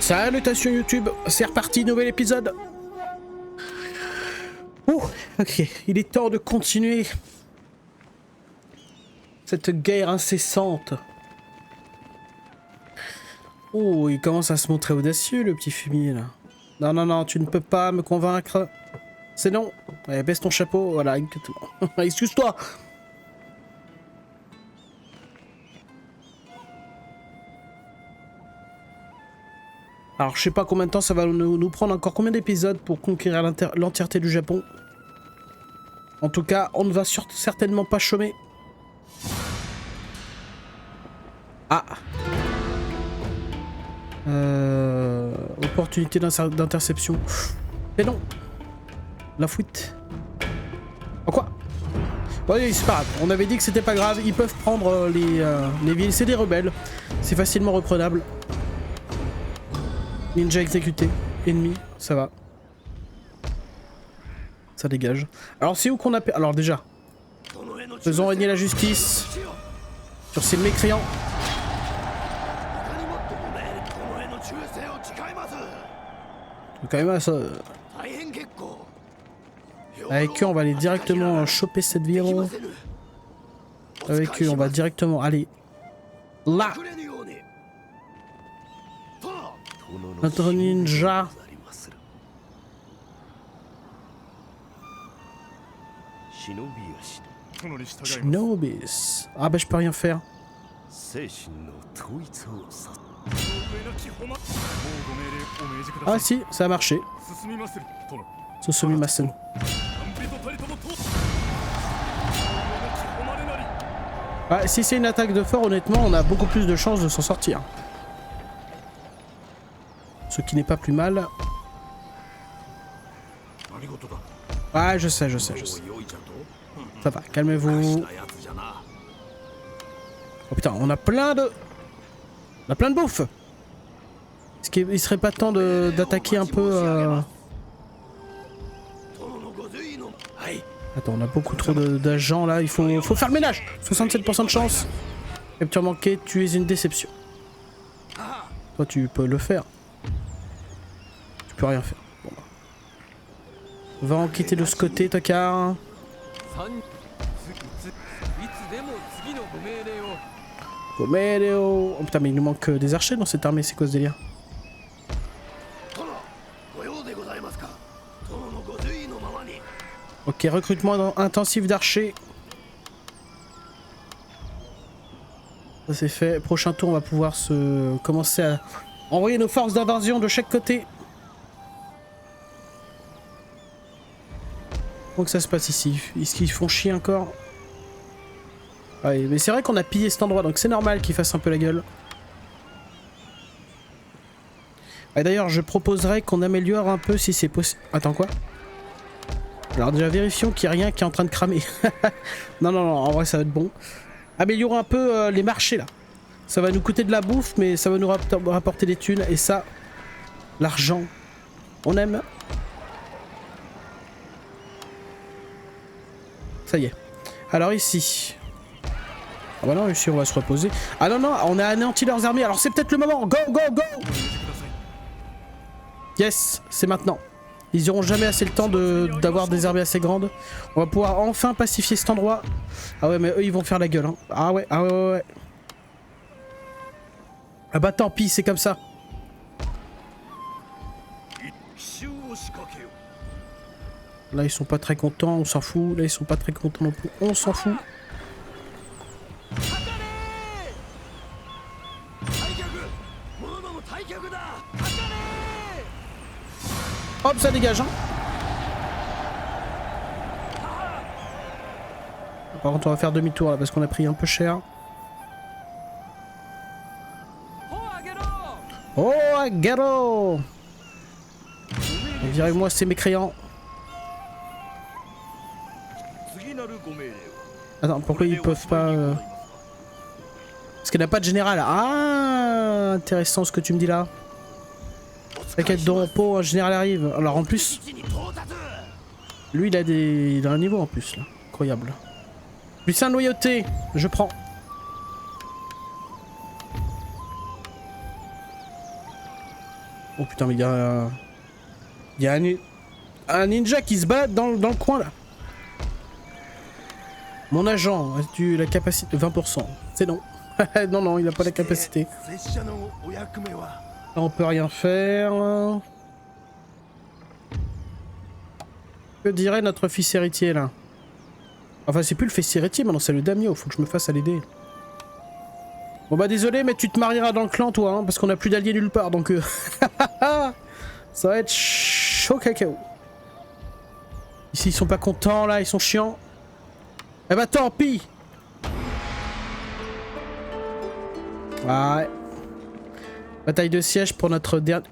Salutations YouTube, c'est reparti, nouvel épisode. Oh, ok, il est temps de continuer cette guerre incessante. Oh, il commence à se montrer audacieux, le petit fumier, là. Non, non, non, tu ne peux pas me convaincre. C'est non. Ouais, baisse ton chapeau, voilà, exactement. Excuse-toi. Alors, je sais pas combien de temps ça va nous prendre, encore combien d'épisodes pour conquérir l'entièreté du Japon. En tout cas, on ne va certainement pas chômer. Ah. Opportunité d'interception. Et non. La fuite. Oh quoi? Oui, c'est pas grave. On avait dit que c'était pas grave. Ils peuvent prendre les villes. C'est des rebelles. C'est facilement reprenable. Ninja exécuté. Ennemi. Ça va. Ça dégage. Alors c'est où qu'on a... Alors déjà. Faisons régner la justice. Sur ces mécréants. Quand même ça. Avec eux on va aller directement choper cette ville. Avec eux on va directement aller là. Notre ninja. Shinobis. Ah bah je peux rien faire. Ah si, ça a marché. Susumimasen. Ah, si c'est une attaque de fort, honnêtement, on a beaucoup plus de chances de s'en sortir. Ce qui n'est pas plus mal. Ah, je sais. Ça va, calmez-vous. Oh putain, on a plein de... On a plein de bouffe. Est-ce qu'il serait pas temps d'attaquer un peu Attends, on a beaucoup trop d'agents là, il faut faire le ménage. 67% de chance. Capture manquée, tu es une déception. Toi tu peux le faire. Tu peux rien faire. Bon, bah. Va en quitter de ce côté, Tokar. Oh putain, mais il nous manque des archers dans cette armée, c'est quoi ce délire? Ok, recrutement intensif d'archers. Ça c'est fait. Prochain tour, on va pouvoir commencer à envoyer nos forces d'invasion de chaque côté. Comment que ça se passe ici? Est-ce qu'ils font chier encore? Ouais, mais c'est vrai qu'on a pillé cet endroit, donc c'est normal qu'ils fassent un peu la gueule. Et d'ailleurs, je proposerais qu'on améliore un peu si c'est possible. Attends, quoi? Alors déjà, vérifions qu'il n'y a rien qui est en train de cramer. Non, en vrai, ça va être bon. Améliorons un peu les marchés, là. Ça va nous coûter de la bouffe, mais ça va nous rapporter des thunes. Et ça, l'argent, on aime. Ça y est. Alors ici... Ah bah non, ici on va se reposer. Ah non, on a anéanti leurs armées, alors c'est peut-être le moment. Go, go, go! Yes, c'est maintenant. Ils n'auront jamais assez le temps d'avoir des armées assez grandes. On va pouvoir enfin pacifier cet endroit. Ah ouais, mais eux ils vont faire la gueule. Hein. Ah ouais. Ah bah tant pis, c'est comme ça. Là ils sont pas très contents, on s'en fout. Là ils sont pas très contents non plus, on s'en fout. Hop, ça dégage, hein. Par contre, on va faire demi-tour là parce qu'on a pris un peu cher. Oh, Agaro! Virez-moi ces mécréants. Attends, pourquoi ils peuvent pas... Parce qu'elle n'a pas de général. Ah, intéressant ce que tu me dis là. T'inquiète de repos, un général arrive. Alors en plus, lui il a un niveau en plus là. Incroyable. Lucien de loyauté, je prends. Oh putain, mais il y a... Il y a un ninja qui se balade dans le coin, là. Mon agent, as-tu la capacité... 20%. C'est non. Non, non, il a pas la capacité. Là, on peut rien faire. Que dirait notre fils héritier, là? Enfin, c'est plus le fils héritier, maintenant c'est le daimyo. Faut que je me fasse à l'aider. Bon bah désolé, mais tu te marieras dans le clan, toi, hein, parce qu'on a plus d'alliés nulle part, donc... Ça va être chaud cacao. Ici, ils sont pas contents, là, ils sont chiants. Eh bah tant pis. Ouais. Bataille de siège pour notre dernier...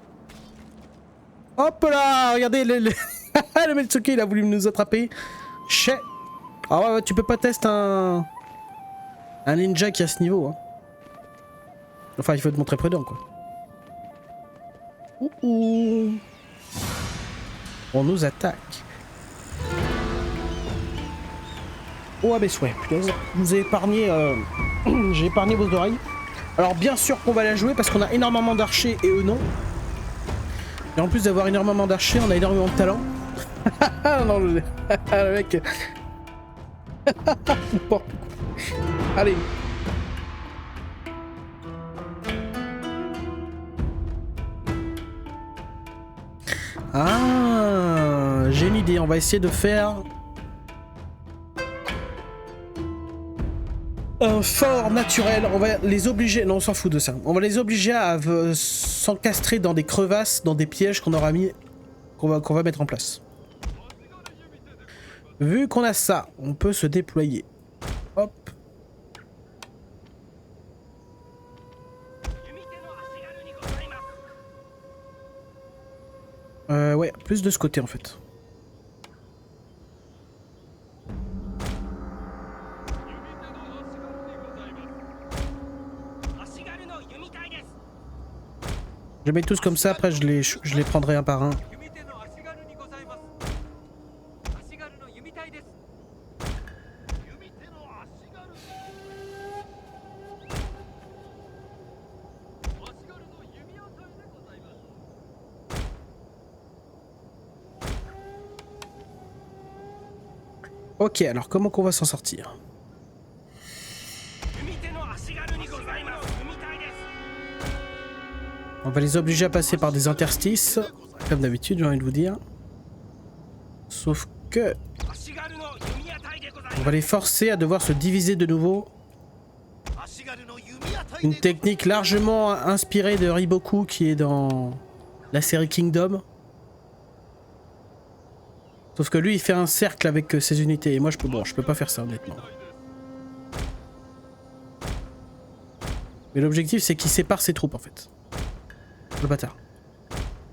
Hop là. Regardez, le Metsuki, il a voulu nous attraper. Chais. Ah ouais, tu peux pas tester un ninja qui est à ce niveau. Hein. Enfin, il faut être montrer prudent, quoi. Ouh. On nous attaque. Oh abaisse, ouais, putain, je vous ai épargné, j'ai épargné vos oreilles. Alors bien sûr qu'on va la jouer parce qu'on a énormément d'archers et eux non. Et en plus d'avoir énormément d'archers, on a énormément de talent. Non, le mec... Bon. Allez. Ah, j'ai une idée, on va essayer de faire... un fort naturel, on va les obliger, non on s'en fout de ça, on va les obliger à s'encastrer dans des crevasses, dans des pièges qu'on aura mis, qu'on va mettre en place. Vu qu'on a ça, on peut se déployer. Hop. Ouais, plus de ce côté en fait. Je mets tous comme ça, après je les prendrai un par un. Ok, alors comment qu'on va s'en sortir? On va les obliger à passer par des interstices, comme d'habitude j'ai envie de vous dire. Sauf que... on va les forcer à devoir se diviser de nouveau. Une technique largement inspirée de Riboku qui est dans la série Kingdom. Sauf que lui il fait un cercle avec ses unités et moi je peux pas faire ça honnêtement. Mais l'objectif c'est qu'il sépare ses troupes en fait. Le bâtard.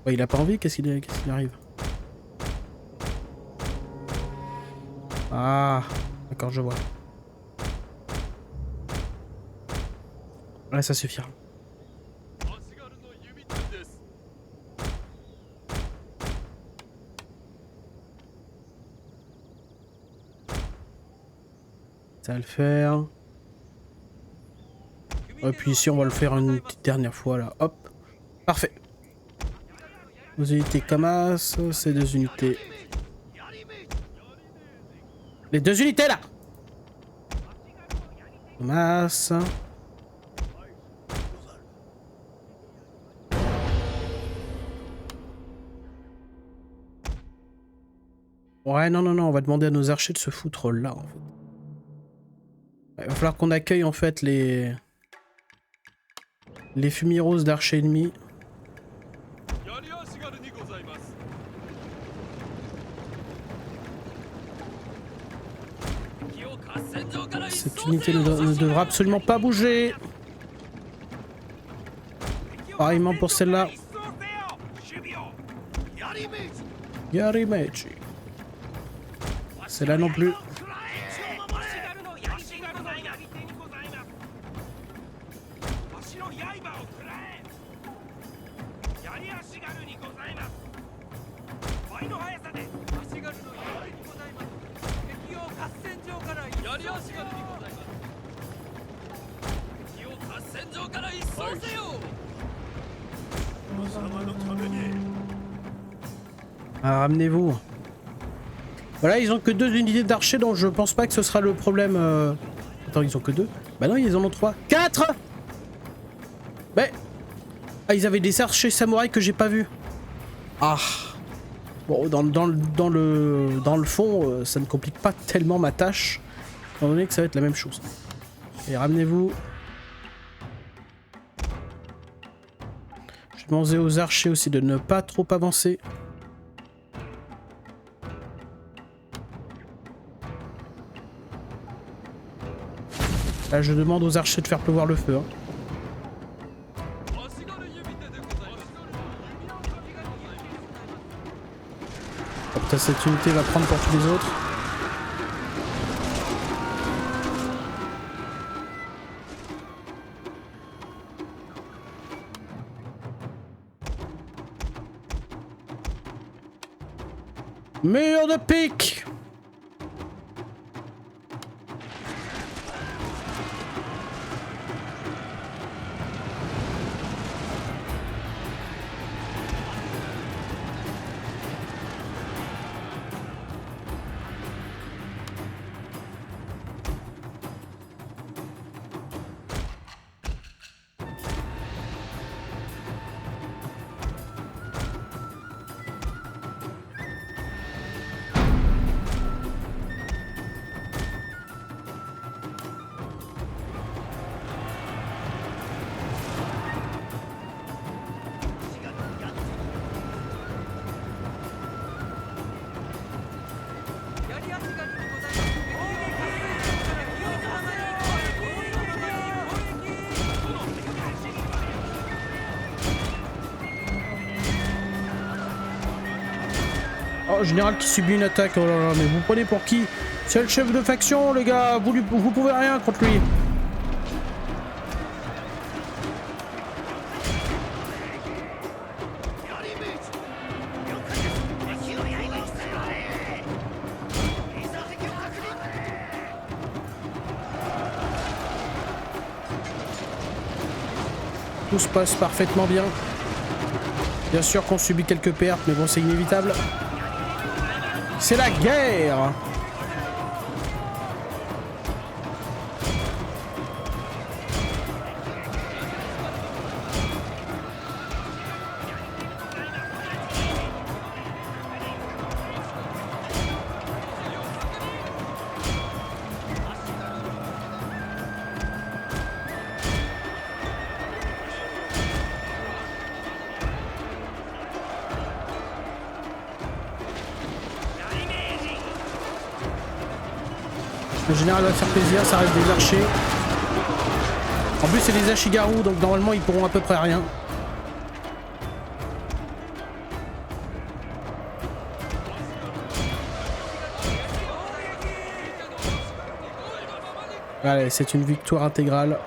Ouais, il a pas envie, qu'est-ce qu'il arrive? Ah, d'accord, je vois. Là, ça suffira. Ça va le faire. Et puis ici, on va le faire une petite dernière fois, là. Hop. Parfait. Nos unités Kamas, ces deux unités. Les deux unités là! Kamas. Ouais, non, on va demander à nos archers de se foutre là en fait. Il va falloir qu'on accueille en fait les fumées roses d'archers ennemis. Cette unité ne devra absolument pas bouger. Pareillement pour celle-là. Yarimechi. Celle-là non plus. Ah, ramenez-vous. Voilà, ils ont que 2 unités d'archers, donc je pense pas que ce sera le problème. Attends, ils ont que 2? Bah non, ils en ont 3. 4! Mais... Ah, ils avaient des archers samouraïs que j'ai pas vus. Ah. Bon, dans le fond, ça ne complique pas tellement ma tâche, étant donné que ça va être la même chose. Et ramenez-vous. Je vais demander aux archers aussi de ne pas trop avancer. Là, je demande aux archers de faire pleuvoir le feu. Hein. Oh, putain, cette unité va prendre pour tous les autres. Mur de pique! Oh, général qui subit une attaque, oh là là, mais vous prenez pour qui? C'est le chef de faction, les gars, vous pouvez rien contre lui. Tout se passe parfaitement bien. Bien sûr qu'on subit quelques pertes, mais bon, c'est inévitable. C'est la guerre! Le général va faire plaisir, ça reste des archers. En plus c'est des Ashigaru, donc normalement ils pourront à peu près rien. Allez, c'est une victoire intégrale.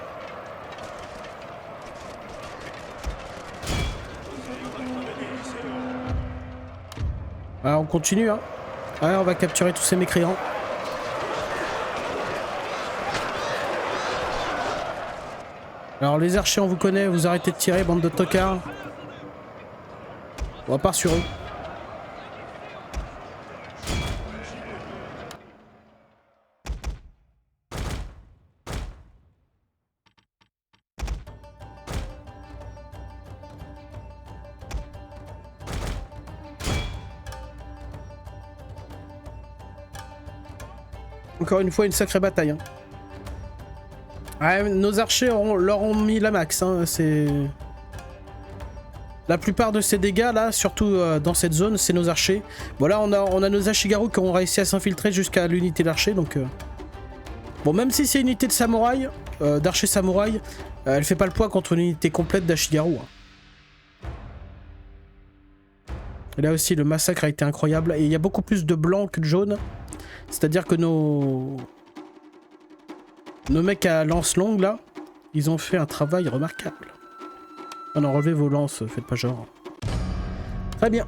Alors on continue, hein. Ouais, on va capturer tous ces mécréants. Alors les archers, on vous connaît, vous arrêtez de tirer, bande de tocards. On repart sur eux. Encore une fois, une sacrée bataille. Hein. Ouais, nos archers leur ont mis la max. Hein. C'est... La plupart de ces dégâts là, surtout dans cette zone, c'est nos archers. Voilà, on a nos Ashigaru qui ont réussi à s'infiltrer jusqu'à l'unité d'archers. Donc, bon, même si c'est une unité de samouraï, d'archers samouraï, elle fait pas le poids contre une unité complète d'Ashigaru. Hein. Et là aussi, le massacre a été incroyable. Et il y a beaucoup plus de blancs que de jaunes. C'est-à-dire que nos mecs à lance longue là, ils ont fait un travail remarquable. On a relevé vos lances, faites pas genre. Très bien.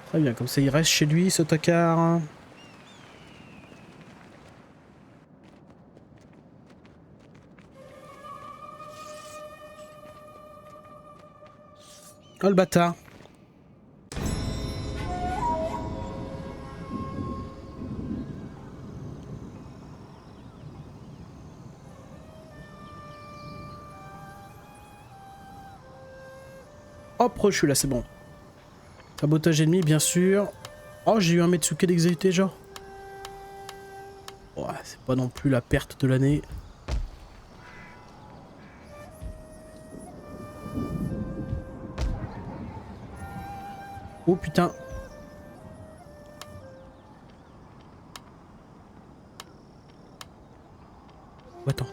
Très bien, comme ça il reste chez lui ce tocard. Oh le bâtard. Hop, je suis là, c'est bon. Sabotage ennemi, bien sûr. Oh, j'ai eu un Metsuke d'exécuté, genre. Ouais, c'est pas non plus la perte de l'année. Oh putain. Attends.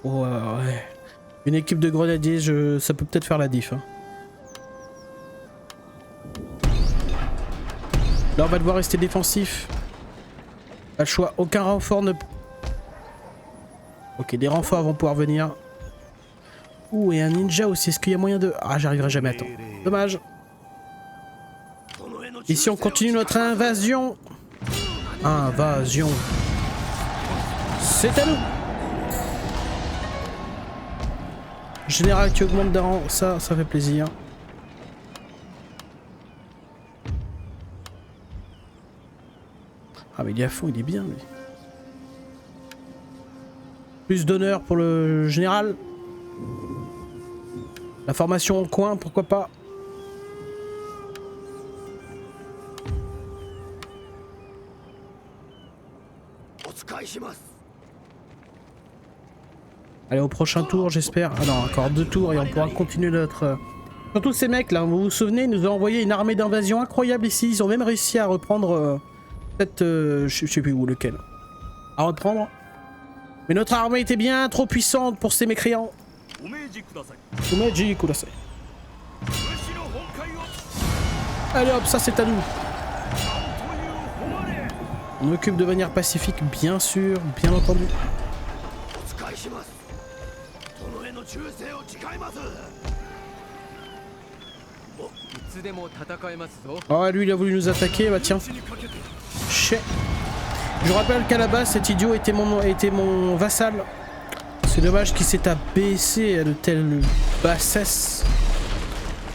Oh ouais. Une équipe de grenadiers, ça peut peut-être faire la diff. Hein. Là, on va devoir rester défensif. Pas le choix. Aucun renfort ne... Ok, des renforts vont pouvoir venir. Ouh, et un ninja aussi. Est-ce qu'il y a moyen de... Ah, j'arriverai jamais à temps. Dommage. Ici, on continue notre invasion. Invasion. C'est à nous. Général qui augmente d'un rang, ça fait plaisir. Ah mais il est à fond, il est bien lui. Plus d'honneur pour le général. La formation en coin, pourquoi pas. Allez, au prochain tour, j'espère. Ah non, encore 2 tours et on pourra continuer notre... Surtout ces mecs là, vous vous souvenez, ils nous ont envoyé une armée d'invasion incroyable ici. Ils ont même réussi à reprendre cette... je sais plus où, lequel. À reprendre. Mais notre armée était bien trop puissante pour ces mécréants. Umeji kudasai. Allez hop, ça c'est à nous. On occupe de manière pacifique, bien sûr, bien entendu. Oh, lui il a voulu nous attaquer, bah tiens. Chais. Je rappelle qu'à la base cet idiot était mon vassal. C'est dommage qu'il s'est abaissé à de telles bassesses.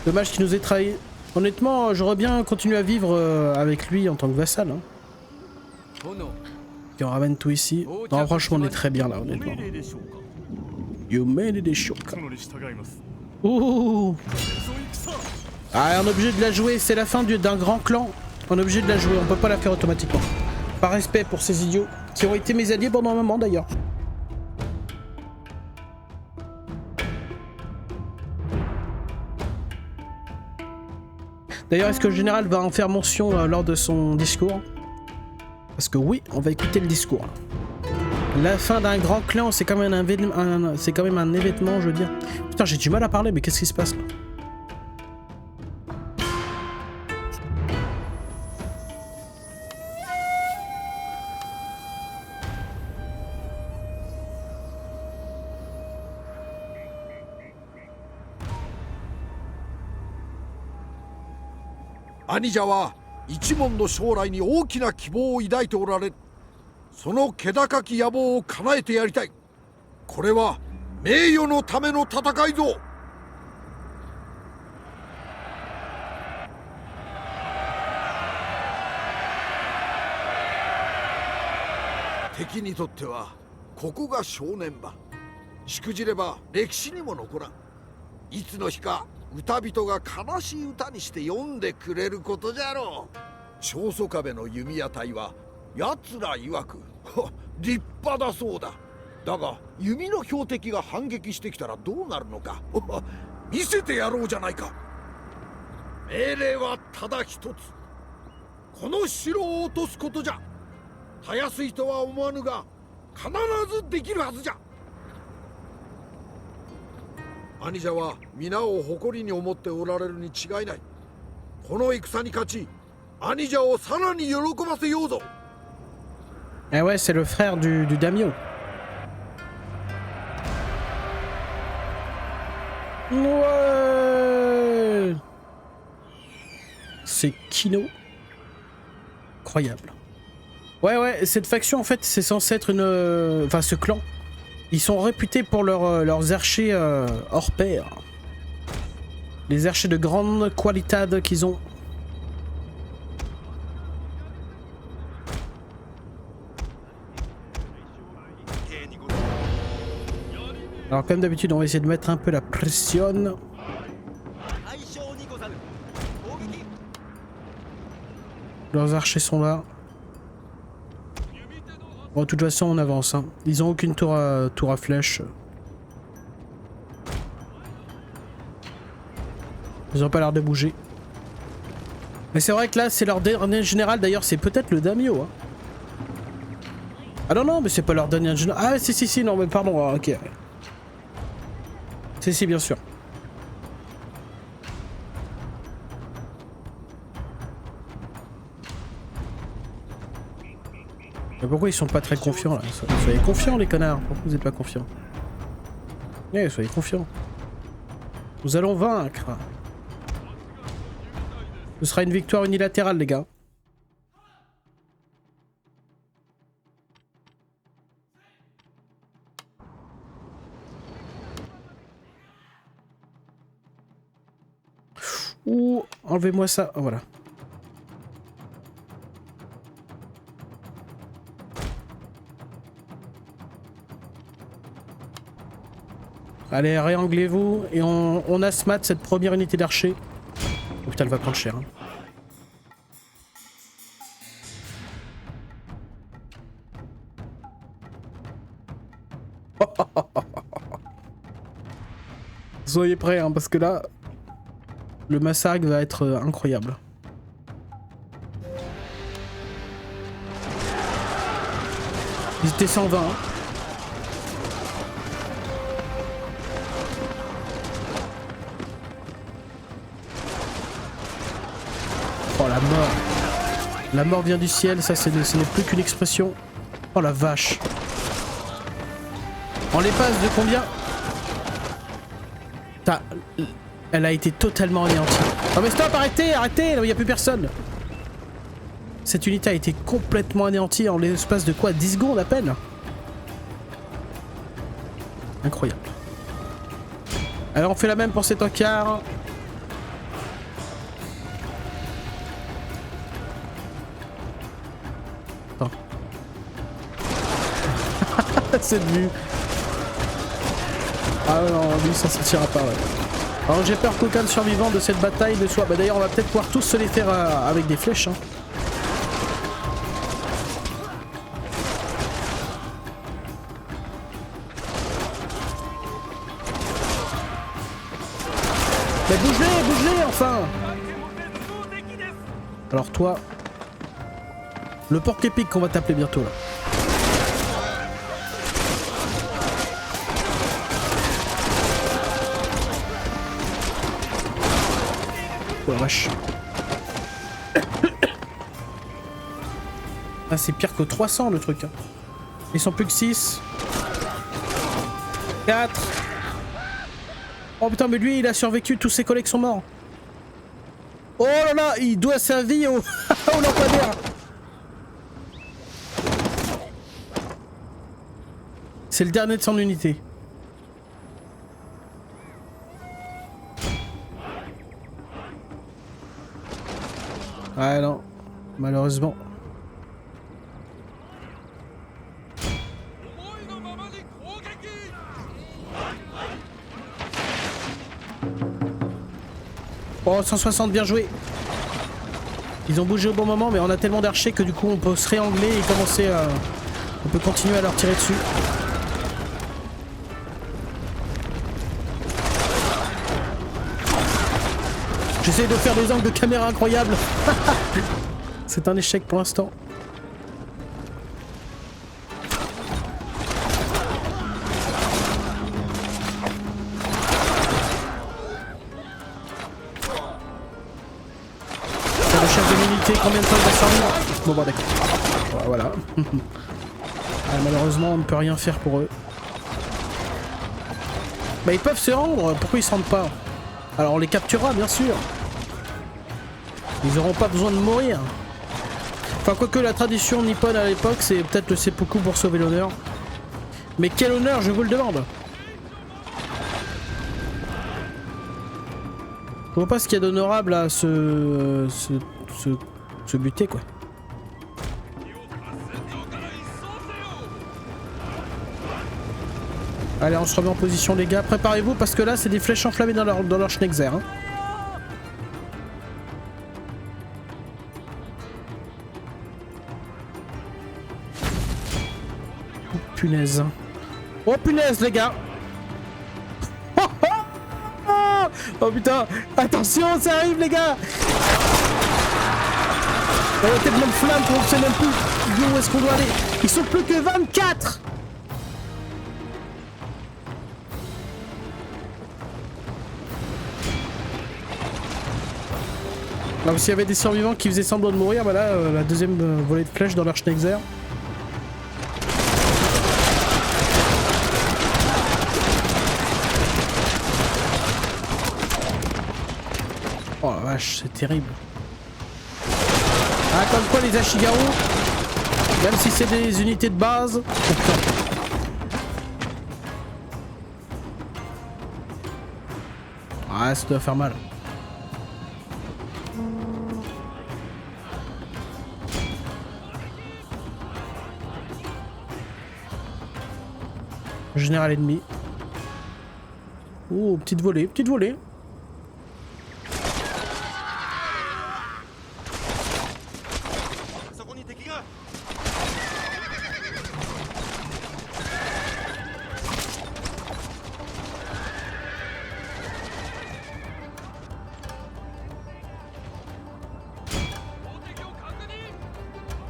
Dommage qu'il nous ait trahis. Honnêtement, j'aurais bien continué à vivre avec lui en tant que vassal. Hein. Et on ramène tout ici. Non, franchement, on est très bien là, honnêtement. You made it shock. Ouh. Ah, on est obligé de la jouer, c'est la fin d'un grand clan. On est obligé de la jouer, on peut pas la faire automatiquement. Par respect pour ces idiots, qui ont été mes alliés pendant un moment d'ailleurs. D'ailleurs, est-ce que le général va en faire mention lors de son discours? Parce que oui, on va écouter le discours. La fin d'un grand clan, c'est quand même un événement, je veux dire. Putain, j'ai du mal à parler, mais qu'est-ce qui se passe là?兄者は一門の将来に大きな希望を抱いておられる。その気高き野望を叶えてやりたい。これは名誉のための戦いぞ。敵にとってはここが正念場。しくじれば歴史にも残らん。いつの日か歌人が悲しい歌にして読んでくれることじゃろう。長宗我部の弓矢隊は奴ら曰く立派だそうだ。だが弓の標的が反撃してきたらどうなるのか見せてやろうじゃないか。命令はただ一つ。この城を落とすことじゃ。たやすいとは思わぬが必ずできるはずじゃ。兄者は皆を誇りに思っておられるに違いない。この戦に勝ち、兄者をさらに喜ばせようぞ。Eh ouais, c'est le frère du daimyo. Ouais. C'est Kino. Incroyable. Ouais, ouais, cette faction, en fait, c'est censé être une... Enfin, ce clan. Ils sont réputés pour leurs archers hors pair. Les archers de grande qualité qu'ils ont. Alors comme d'habitude, on va essayer de mettre un peu la pression. Leurs archers sont là. Bon, de toute façon, on avance. Hein. Ils ont aucune tour à flèche. Ils ont pas l'air de bouger. Mais c'est vrai que là, c'est leur dernier général. D'ailleurs, c'est peut-être le daimyo. Hein. Ah non, non, mais c'est pas leur dernier général. Ah, si, non, mais pardon. Ah, ok. Si, bien sûr. Mais pourquoi ils sont pas très confiants là? Soyez confiants les connards, pourquoi vous êtes pas confiants? Eh, soyez confiants. Nous allons vaincre. Ce sera une victoire unilatérale les gars. Ouh, enlevez-moi ça, oh, voilà. Allez, réanglez-vous et on asmat cette première unité d'archers. Oh putain, elle va prendre cher. Hein. Soyez prêts, hein, parce que là, le massacre va être incroyable. Ils étaient 120. Hein. Oh la mort. La mort vient du ciel, ça ce n'est plus qu'une expression. Oh la vache. En l'espace de combien? Elle a été totalement anéantie. Oh mais stop, arrêtez, arrêtez, il n'y a plus personne. Cette unité a été complètement anéantie en l'espace de quoi? 10 secondes à peine. Incroyable. Alors on fait la même pour cet encart. Attends. Cette vue. Ah non, lui ça sortira pas, ouais. Alors j'ai peur qu'aucun survivant de cette bataille ne soit... Bah d'ailleurs on va peut-être pouvoir tous se les faire avec des flèches. Hein. Mais bouge-les enfin. Alors toi... Le porc-épic qu'on va t'appeler bientôt là. Oh la vache. Ah c'est pire que 300 le truc. Hein. Ils sont plus que 6. 4. Oh putain mais lui il a survécu, tous ses collègues sont morts. Oh là là, il doit sa vie au, au lampadaire. C'est le dernier de son unité. Ah non, malheureusement. Oh, 160, bien joué. Ils ont bougé au bon moment, mais on a tellement d'archers que du coup on peut se réangler et commencer à... On peut continuer à leur tirer dessus. J'essaie de faire des angles de caméra incroyables. C'est un échec pour l'instant. Le chef de l'unité, combien de temps il va survivre? Bon bah d'accord. Voilà. Malheureusement on ne peut rien faire pour eux. Bah ils peuvent se rendre, pourquoi ils se rendent pas? Alors on les capturera bien sûr. Ils auront pas besoin de mourir. Enfin, quoique la tradition nippone à l'époque, c'est peut-être le seppuku pour sauver l'honneur. Mais quel honneur, je vous le demande. Je vois pas ce qu'il y a d'honorable à se buter, quoi. Allez, on se remet en position, les gars. Préparez-vous parce que là, c'est des flèches enflammées dans leur Schnexer. Hein. Oh, punaise. Oh, punaise, les gars. Oh, oh, oh, oh putain. Attention, ça arrive, les gars. Il y a tellement de flammes qu'on ne sait même plus où est-ce qu'on doit aller. Ils sont plus que 24. Alors s'il y avait des survivants qui faisaient semblant de mourir, bah là, la deuxième volée de flèches dans leur Schnexer. Oh la vache, c'est terrible. Ah, comme quoi les Ashigaru, même si c'est des unités de base... Ah, ça doit faire mal. Général ennemi. Oh, petite volée, petite volée.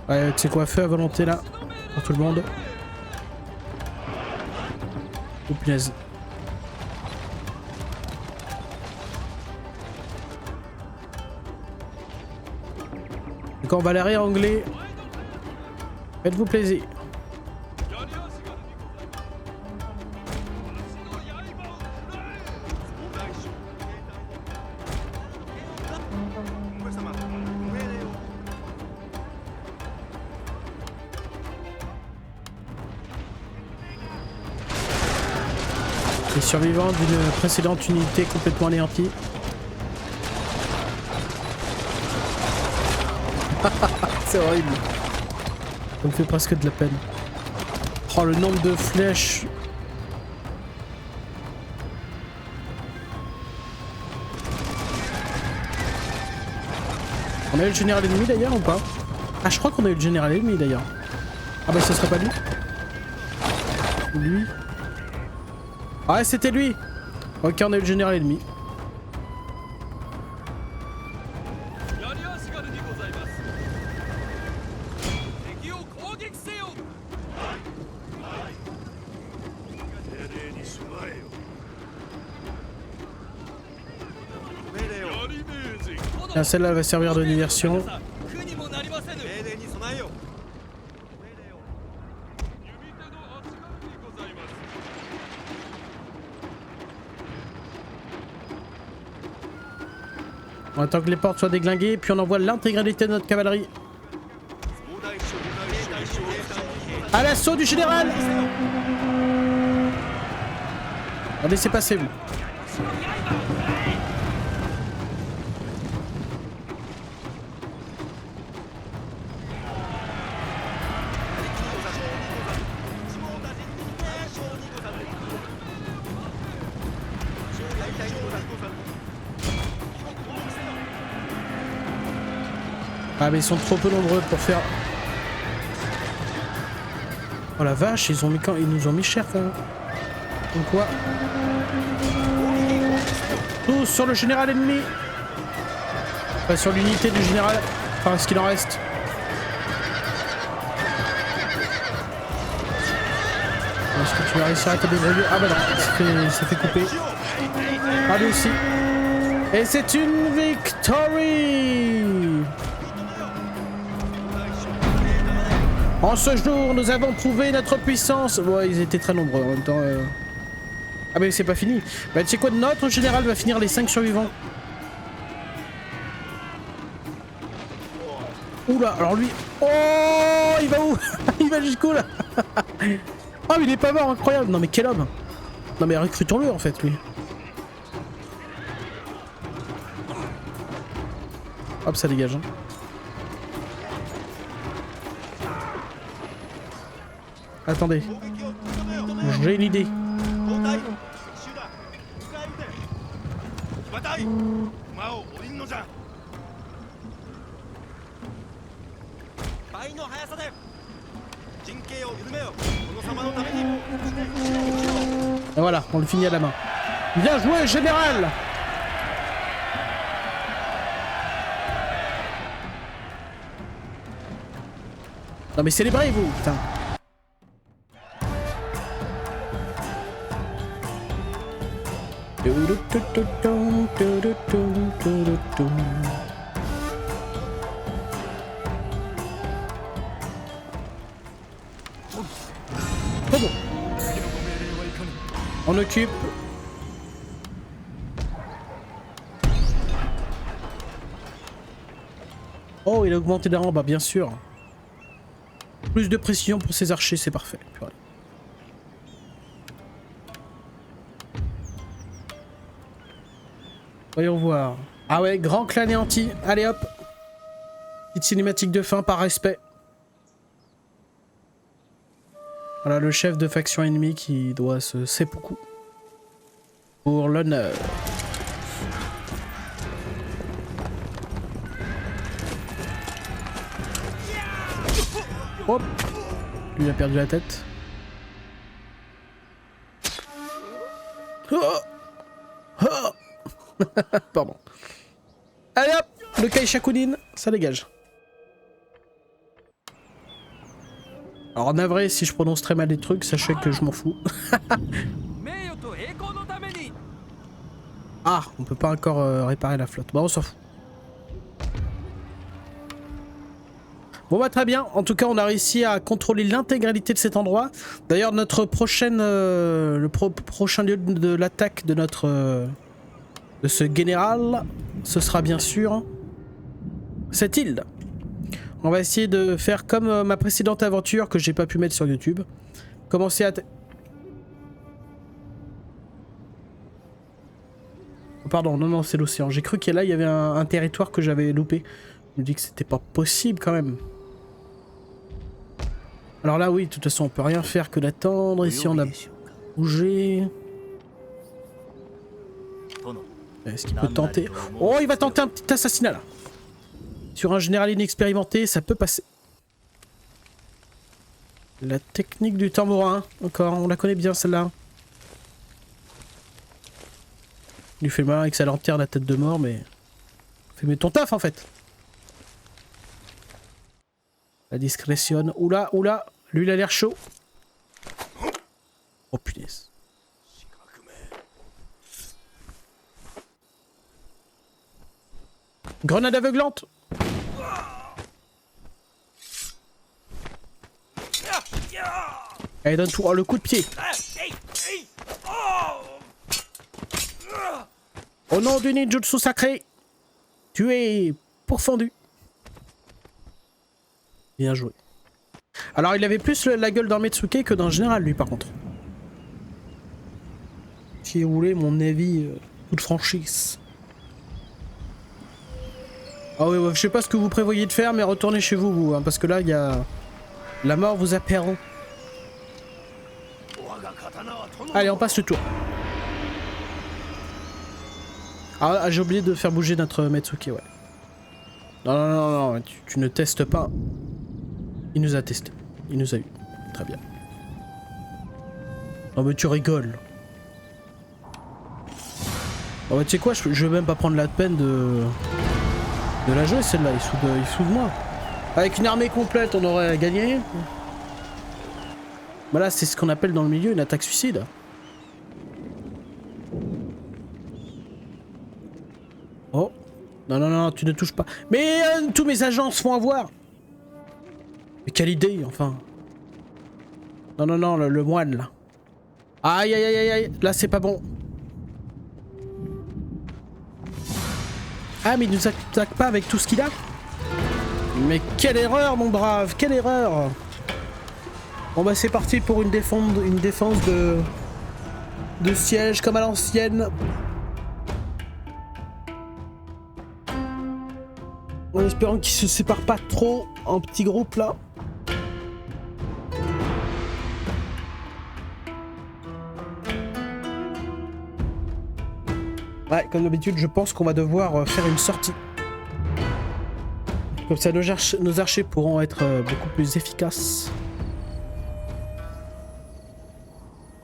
Ouais, tu sais quoi, feu à volonté là, pour tout le monde. Oh punaise. Donc on va les réangler. Faites-vous plaisir. Les survivants d'une précédente unité complètement anéantie. C'est horrible. Ça me fait presque de la peine. Oh, le nombre de flèches. On a eu le général ennemi d'ailleurs ou pas? Ah, je crois qu'on a eu le général ennemi d'ailleurs. Ah bah ce serait pas lui. Lui. Ah ouais, c'était lui. Ok, on a eu le général ennemi. Tiens, celle-là va servir de diversion. On attend que les portes soient déglinguées, puis on envoie l'intégralité de notre cavalerie. À l'assaut du général! Laissez passer, vous. Ah mais ils sont trop peu nombreux pour faire... Oh la vache, ils nous ont mis cher quand même. Donc quoi? Tous sur le général ennemi. Enfin sur l'unité du général. Enfin ce qu'il en reste. Est-ce que tu vas réussir à te débrouiller? Ah bah non, ça fait couper. Ah lui aussi. Et c'est une victory! En ce jour, nous avons prouvé notre puissance. Ouais, ils étaient très nombreux en même temps. Ah mais c'est pas fini. Bah tu sais quoi, notre général va finir les 5 survivants. Oula, alors lui... Oh, il va où? Il va jusqu'où là? Oh, mais il est pas mort, incroyable. Non mais quel homme. Non mais recrutons-le en fait, lui. Hop, ça dégage. Hein. Attendez. J'ai une idée. Et voilà, on le finit à la main. Bien joué, général! Non mais célébrez vous, putain. Oh bon. On occupe. Oh, il a augmenté d'un rang, bah bien sûr. Plus de précision pour ses archers, c'est parfait. Purée. Voyons voir. Ah ouais, grand clan anéanti. Allez hop. Petite cinématique de fin par respect. Voilà le chef de faction ennemie qui doit se seppuku. Pour l'honneur. Hop. Lui a perdu la tête. Oh. Oh. Pardon. Allez hop. Le Kaishakunin, ça dégage. Alors navré si je prononce très mal les trucs, sachez que je m'en fous. Ah, on peut pas encore réparer la flotte. Bon, on s'en fout. Bon bah très bien, en tout cas on a réussi à contrôler l'intégralité de cet endroit. D'ailleurs notre prochaine, prochain lieu de l'attaque de notre, de ce général, ce sera bien sûr cette île. On va essayer de faire comme ma précédente aventure que j'ai pas pu mettre sur YouTube. Commencer à... Oh, pardon, non, c'est l'océan. J'ai cru qu'il y avait un territoire que j'avais loupé. Je me dis que c'était pas possible quand même. Alors là, oui, de toute façon, on peut rien faire que d'attendre. Ici, on a bougé. Est-ce qu'il peut tenter... Oh, il va tenter un petit assassinat, là. Sur un général inexpérimenté, ça peut passer. La technique du tambourin, encore, on la connaît bien, celle-là. Il lui fait mal avec sa lanterne à tête de mort, mais... Fais ton taf, en fait. La discrétion. Oula, oula. Lui, il a l'air chaud. Oh, punaise. Grenade aveuglante. Allez, donne tout. Oh, le coup de pied. Au nom du ninjutsu sacré, tu es pourfendu. Bien joué. Alors il avait plus la gueule d'un Metsuke que d'un général lui par contre. Si vous voulez mon avis, toute franchise. Ah oui, ouais, je sais pas ce que vous prévoyez de faire mais retournez chez vous, hein, parce que là il y a... La mort vous appellera. Allez on passe le tour. Ah j'ai oublié de faire bouger notre Metsuke, ouais. Non, tu ne testes pas. Il nous a testé. Il nous a eu. Très bien. Non mais tu rigoles. Oh bah tu sais quoi, je vais même pas prendre la peine de la jouer celle-là, il se fout de moi. Avec une armée complète on aurait gagné. Bah là c'est ce qu'on appelle dans le milieu une attaque suicide. Oh. Non, tu ne touches pas. Mais tous mes agents se font avoir. Mais quelle idée, enfin. Non, le moine, là. Aïe. Là, c'est pas bon. Ah, mais il nous attaque pas avec tout ce qu'il a. Mais quelle erreur, mon brave, quelle erreur! Bon bah c'est parti pour une défense de siège comme à l'ancienne. En espérant qu'ils se séparent pas trop en petits groupes là. Ouais, comme d'habitude, je pense qu'on va devoir faire une sortie. Comme ça, nos archers pourront être beaucoup plus efficaces.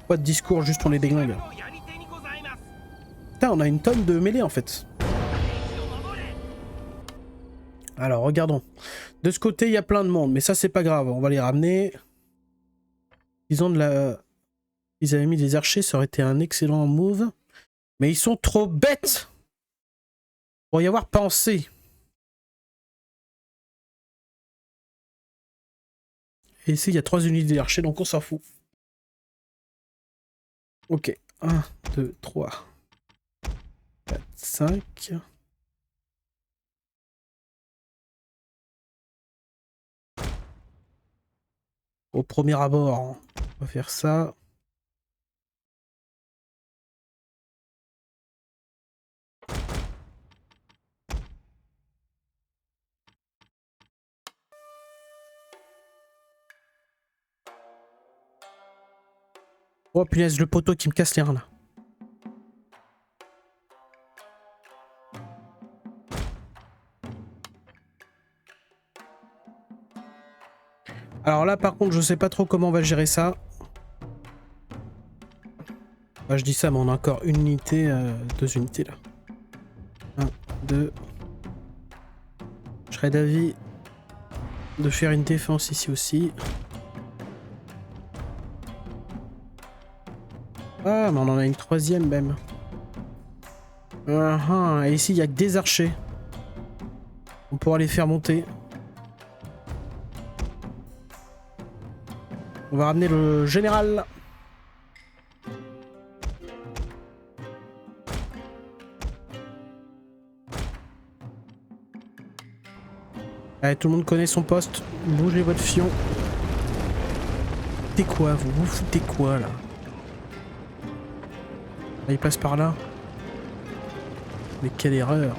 Pas de discours, juste on les déglingue. Putain, on a une tonne de mêlée en fait. Alors, regardons. De ce côté, il y a plein de monde, mais ça, c'est pas grave. On va les ramener. Ils ont de la... Ils avaient mis des archers, ça aurait été un excellent move. Mais ils sont trop bêtes pour y avoir pensé. Et ici, il y a 3 unités d'archers, donc on s'en fout. Ok. 1, 2, 3, 4, 5... Au premier abord, on va faire ça. Oh punaise, le poteau qui me casse les reins là. Alors là par contre je sais pas trop comment on va gérer ça. Bah, je dis ça mais on a encore une unité, 2 unités là. 1, 2. Je serais d'avis de faire une défense ici aussi. Ah mais on en a une 3e même. Et ici il y a que des archers. On pourra les faire monter. On va ramener le général. Allez, tout le monde connaît son poste. Bougez votre fion. Foutez quoi, vous? Vous foutez quoi, là? Ah, il passe par là. Mais quelle erreur.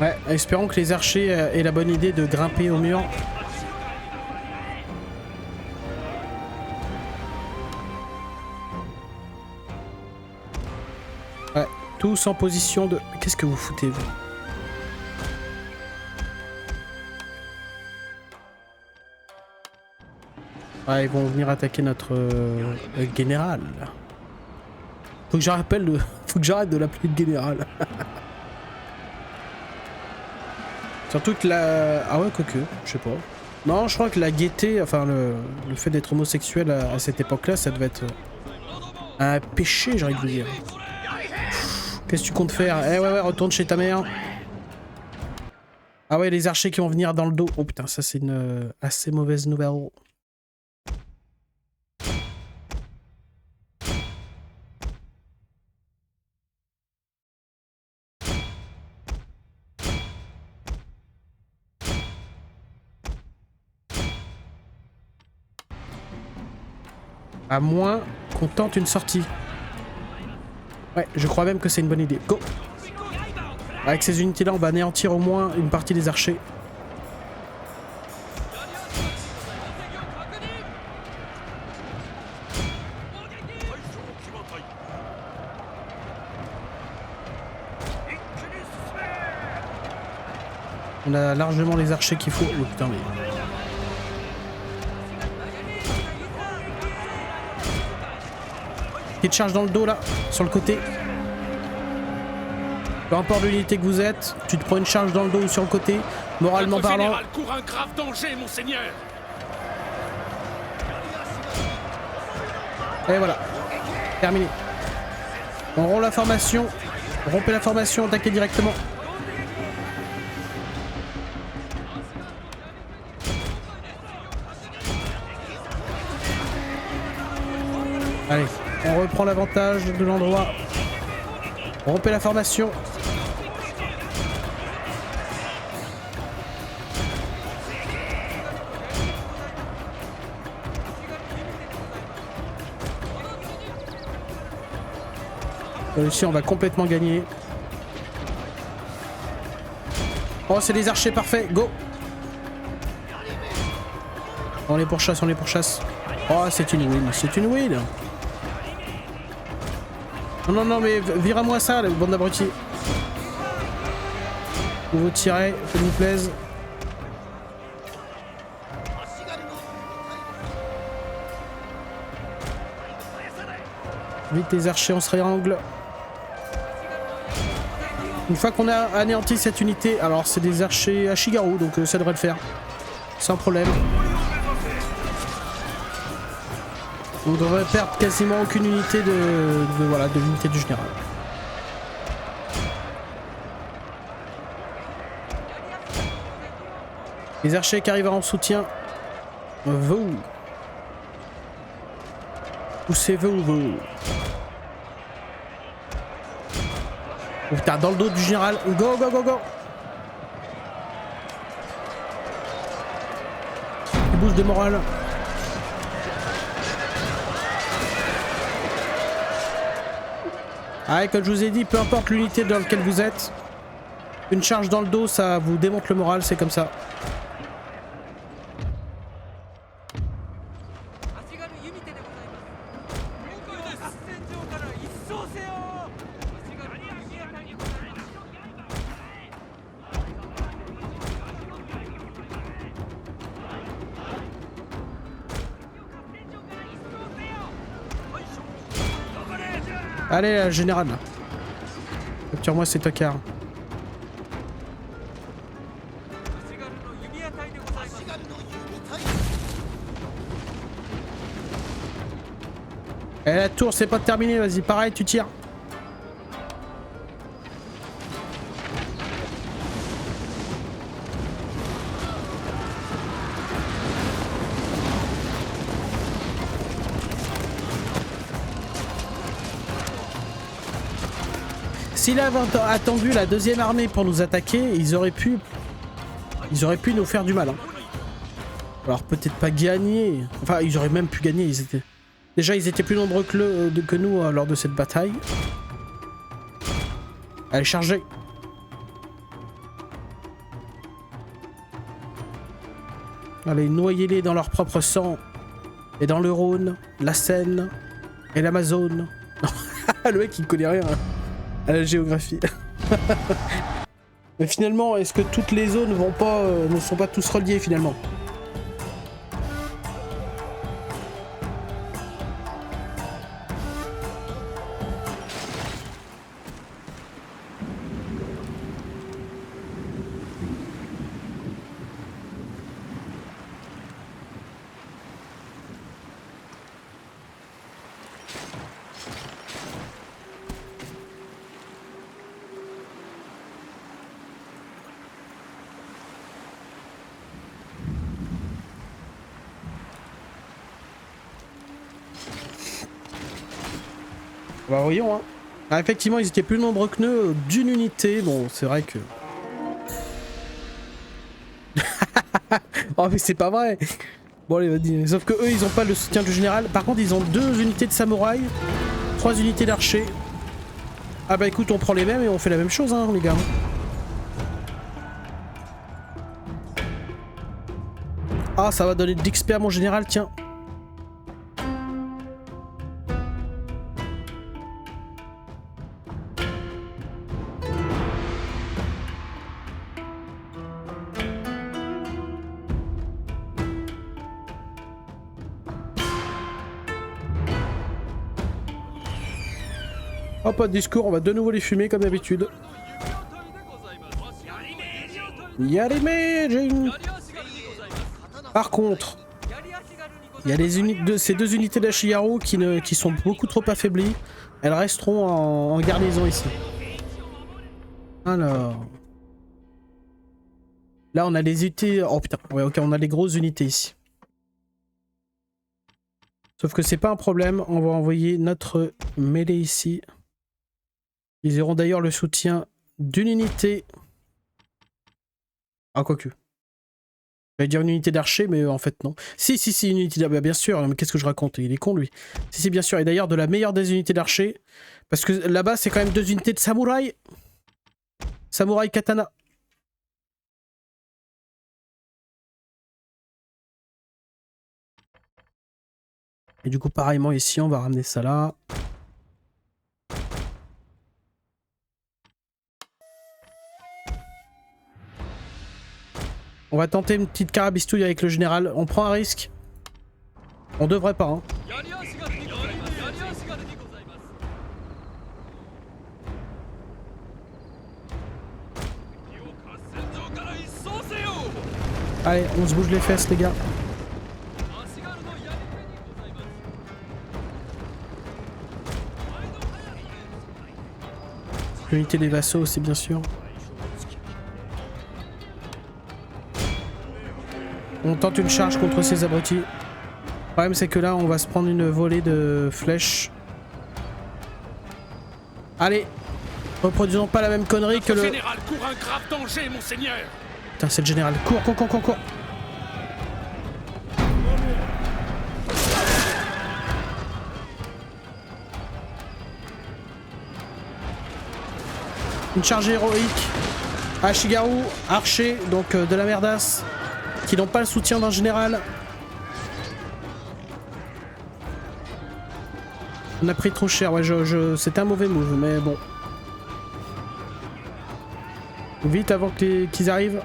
Ouais, espérons que les archers aient la bonne idée de grimper au mur. Ouais, tous en position de... Qu'est-ce que vous foutez, vous? Ouais, ils vont venir attaquer notre général. Faut que j'appelle Faut que j'arrête de l'appeler le général. Surtout que la... Ah ouais, quoique, je sais pas. Non, je crois que la gaieté, enfin le fait d'être homosexuel à cette époque-là, ça devait être un péché, j'ai envie de vous dire. Qu'est-ce que tu comptes faire? Eh ouais, retourne chez ta mère. Ah ouais, les archers qui vont venir dans le dos. Oh putain, ça c'est une assez mauvaise nouvelle. À moins qu'on tente une sortie. Ouais, je crois même que c'est une bonne idée. Go! Avec ces unités-là, on va anéantir au moins une partie des archers. On a largement les archers qu'il faut. Oh putain, mais... Petite charge dans le dos là, sur le côté. Peu importe l'unité que vous êtes, tu te prends une charge dans le dos ou sur le côté, moralement Votre parlant. général court un grave danger, monseigneur. Et voilà, terminé. On rompt la formation, rompez la formation, attaquez directement. Allez, on reprend l'avantage de l'endroit. Rompez la formation. Ici on va complètement gagner. Oh c'est des archers, parfait, go. On les pourchasse, on les pourchasse. Oh c'est une win, c'est une win. Non non non mais virez-moi ça la bande d'abrutis. Vous tirez, faites-vous plaise. Vite les archers, on se triangle. Une fois qu'on a anéanti cette unité, alors c'est des archers à Shigaru, donc ça devrait le faire. Sans problème. On devrait perdre quasiment aucune unité de l'unité du général. Les archers qui arrivent en soutien. Vous. Poussez-vous, vous. Oh putain, dans le dos du général. Go, go, go, go. Il booste de morale. Ah, comme je vous ai dit, peu importe l'unité dans laquelle vous êtes, une charge dans le dos, ça vous démonte le moral, c'est comme ça. Allez, général. Capture-moi ces tocards. Et la tour, c'est pas terminé, vas-y, pareil, tu tires. S'il avait attendu la deuxième armée pour nous attaquer, ils auraient pu nous faire du mal. Hein. Alors peut-être pas gagner. Enfin, ils auraient même pu gagner. Déjà, ils étaient plus nombreux que nous lors de cette bataille. Allez, chargez. Allez, noyez-les dans leur propre sang. Et dans le Rhône, la Seine et l'Amazone. Le mec, il connaît rien. Hein. À la géographie. Mais finalement, est-ce que toutes les zones ne sont pas tous reliées finalement? Bah voyons hein. Ah, effectivement ils étaient plus nombreux que nous d'une unité. Bon c'est vrai que... Oh mais c'est pas vrai. Bon allez vas-y. Sauf que eux ils ont pas le soutien du général. Par contre ils ont 2 unités de samouraï, 3 unités d'archers. Ah bah écoute on prend les mêmes et on fait la même chose hein les gars. Ah ça va donner de l'XP à mon général tiens. Oh, pas de discours, on va de nouveau les fumer comme d'habitude. Yarimejin. Par contre, il y a ces deux unités d'Ashigaru qui sont beaucoup trop affaiblies. Elles resteront en garnison ici. Alors... Là, on a les unités... Oh putain, ouais, ok, on a les grosses unités ici. Sauf que c'est pas un problème, on va envoyer notre mêlée ici. Ils auront d'ailleurs le soutien d'une unité... Ah, quoique. J'allais dire une unité d'archer, mais en fait non. Si, une unité d'archer, bah, bien sûr, mais qu'est-ce que je raconte? Il est con, lui. Si, bien sûr, et d'ailleurs de la meilleure des unités d'archer. Parce que là-bas, c'est quand même 2 unités de samouraï. Samouraï katana. Et du coup, pareillement ici, on va ramener ça là. On va tenter une petite carabistouille avec le général. On prend un risque. On devrait pas, hein. Allez, on se bouge les fesses, les gars. L'unité des vassaux aussi, bien sûr. On tente une charge contre ces abrutis. Le problème, c'est que là, on va se prendre une volée de flèches. Allez, reproduisons pas la même connerie que le... général court un grave danger, monseigneur. Putain, c'est le général. Cours. Une charge héroïque. Ashigaru, archer, donc de la merdasse. Qui n'ont pas le soutien d'un général. On a pris trop cher, ouais, c'était un mauvais move, mais bon. Vite avant qu'ils arrivent.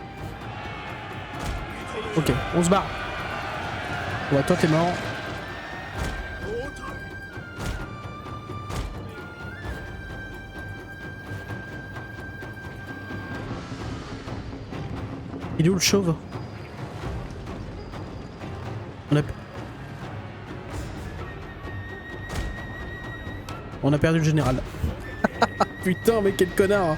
Ok, on se barre. Ouais, toi t'es mort. Il est où le chauve? On a perdu le général. Putain, mais quel connard.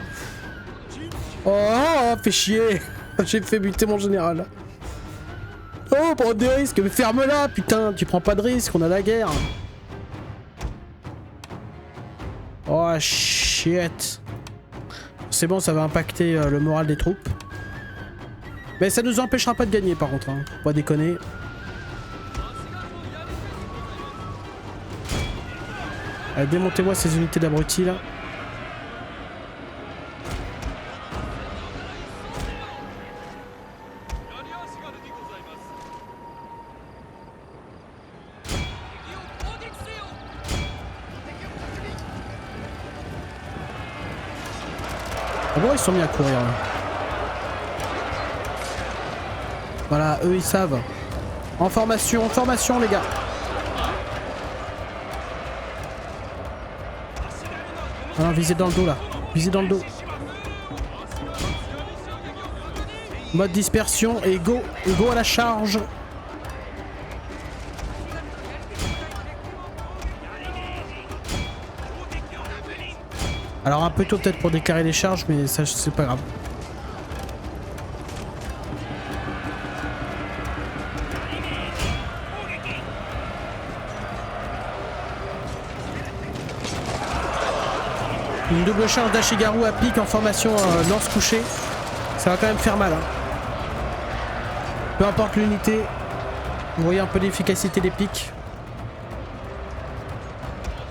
Oh, fais chier. J'ai fait buter mon général. Oh, prends des risques. Mais ferme-la, putain. Tu prends pas de risques, on a la guerre. Oh, shit. C'est bon, ça va impacter le moral des troupes. Mais ça nous empêchera pas de gagner, par contre. Hein. Faut pas déconner. Allez, démontez-moi ces unités d'abrutis là. Ah bon, ils sont mis à courir là. Voilà, eux ils savent. En formation les gars. Ah non, visez dans le dos là. Visez dans le dos. Mode dispersion et go à la charge. Alors un peu tôt peut-être pour déclarer les charges, mais ça c'est pas grave. Une double charge d'Ashigaru à pic en formation lance couchée. Ça va quand même faire mal. Hein. Peu importe l'unité. Vous voyez un peu l'efficacité des pics.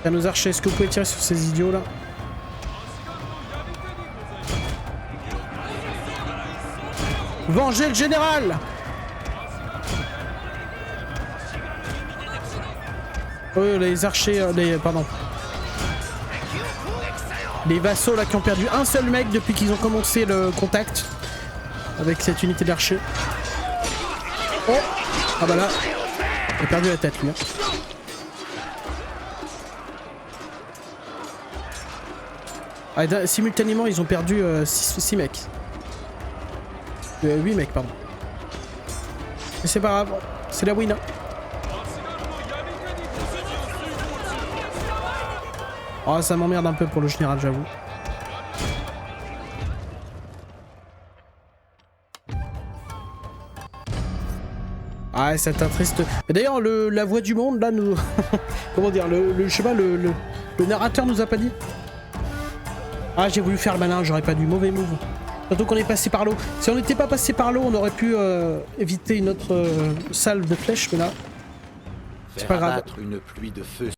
À nos archers, est-ce que vous pouvez tirer sur ces idiots là? Vengez le général! Oh, les archers, pardon. Les vassaux là qui ont perdu un seul mec depuis qu'ils ont commencé le contact avec cette unité d'archers. Oh! Ah bah là, il a perdu la tête lui. Hein. Ah, simultanément, ils ont perdu 6 mecs. 8 mecs, pardon. Mais c'est pas grave, c'est la win. Hein. Oh, ça m'emmerde un peu pour le général, j'avoue. Ah, c'est un triste... Mais d'ailleurs, la voix du monde, là, nous... Comment dire, je sais pas, le narrateur nous a pas dit. Ah, j'ai voulu faire le malin, j'aurais pas dû. Mauvais move. Surtout qu'on est passé par l'eau. Si on n'était pas passé par l'eau, on aurait pu éviter une autre salve de flèches, mais là... C'est pas grave. Une pluie de feu.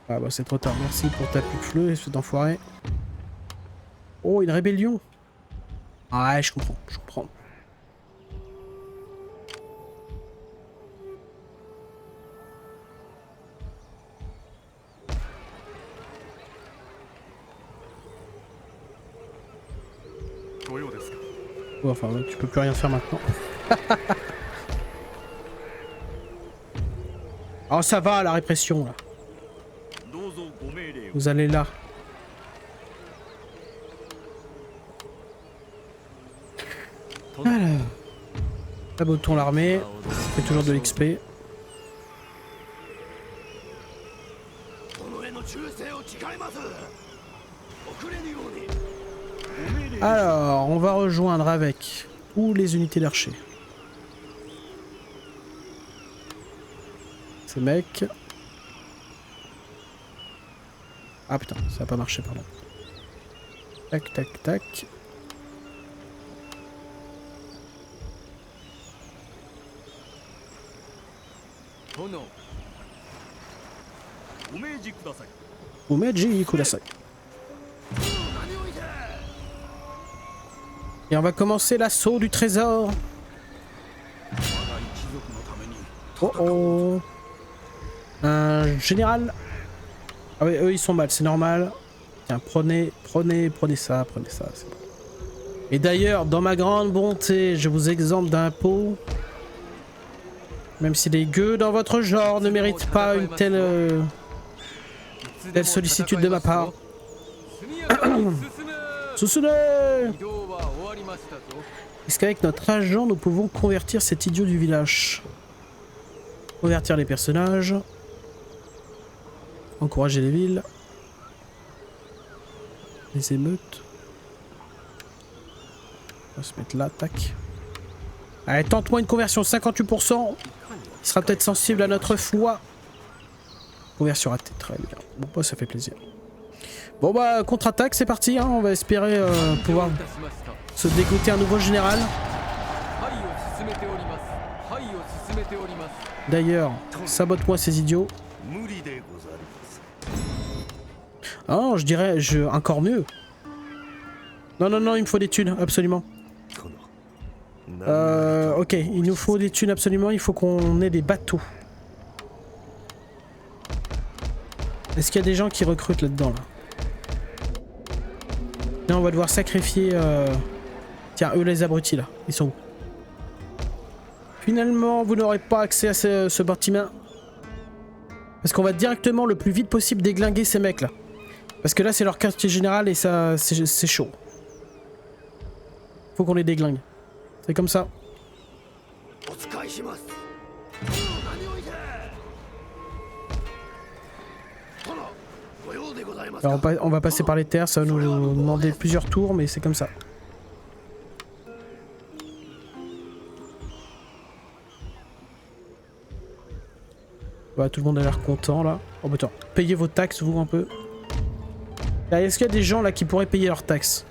Ah bah c'est trop tard, merci pour ta pluie de fleu, espèce d'enfoiré. Oh, une rébellion. Ah ouais, je comprends, je comprends. Oh, enfin, ouais, tu peux plus rien faire maintenant. Oh, ça va, la répression, là. Vous allez là. Alors. Sabotons l'armée. Ça fait toujours de l'XP. Alors, on va rejoindre avec où les unités d'archers. Ces mecs. Ah putain, ça a pas marché, pardon. Tac, tac, tac. Umeji Kudasai. Et on va commencer l'assaut du trésor. Oh oh. Un général. Ah oui, eux ils sont mal, c'est normal. Tiens, prenez ça, c'est bon. Et d'ailleurs, dans ma grande bonté, je vous exempte d'impôts. Même si les gueux dans votre genre ne méritent pas une telle sollicitude de ma part. Susune! Est-ce qu'avec notre agent, nous pouvons convertir cet idiot du village? Convertir les personnages. Encourager les villes. Les émeutes. On va se mettre là, tac. Allez, tente-moi une conversion, 58%. Il sera peut-être sensible à notre foi. Conversion ratée, très bien. Bon, bah, ça fait plaisir. Bon, bah, contre-attaque, c'est parti. Hein. On va espérer pouvoir se dégoûter un nouveau général. D'ailleurs, sabote-moi ces idiots. Oh, je dirais, encore mieux. Non, non, non, il me faut des thunes, absolument. Ok, il nous faut des thunes absolument, il faut qu'on ait des bateaux. Est-ce qu'il y a des gens qui recrutent là-dedans, là? Non, on va devoir sacrifier... Tiens, eux les abrutis, là, ils sont où? Finalement, vous n'aurez pas accès à ce bâtiment. Parce qu'on va directement le plus vite possible déglinguer ces mecs, là. Parce que là, c'est leur quartier général et ça, c'est chaud. Faut qu'on les déglingue. C'est comme ça. Alors on va passer par les terres, ça va nous demander plusieurs tours, mais c'est comme ça. Bah, tout le monde a l'air content là. Oh bah attends, payez vos taxes vous un peu. Est-ce qu'il y a des gens là qui pourraient payer leurs taxes?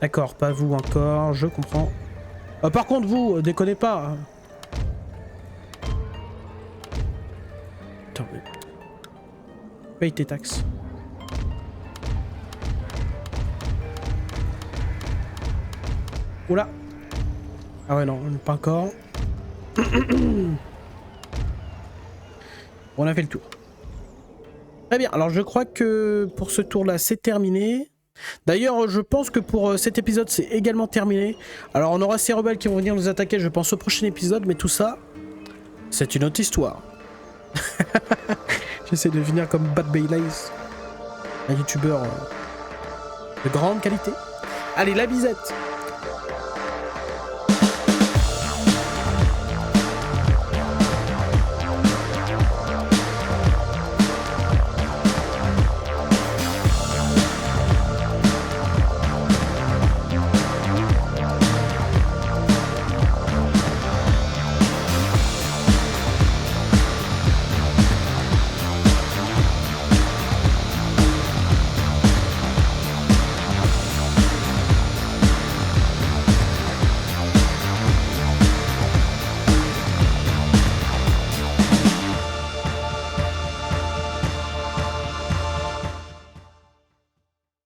D'accord, pas vous encore, je comprends. Par contre vous, déconnez pas. Attends, mais... Paye tes taxes. Oula. Ah ouais non, pas encore. On a fait le tour. Très bien, alors je crois que pour ce tour-là, c'est terminé. D'ailleurs, je pense que pour cet épisode, c'est également terminé. Alors on aura ces rebelles qui vont venir nous attaquer, je pense, au prochain épisode, mais tout ça, c'est une autre histoire. J'essaie de venir comme Bad Baileys, un youtubeur de grande qualité. Allez, la bisette.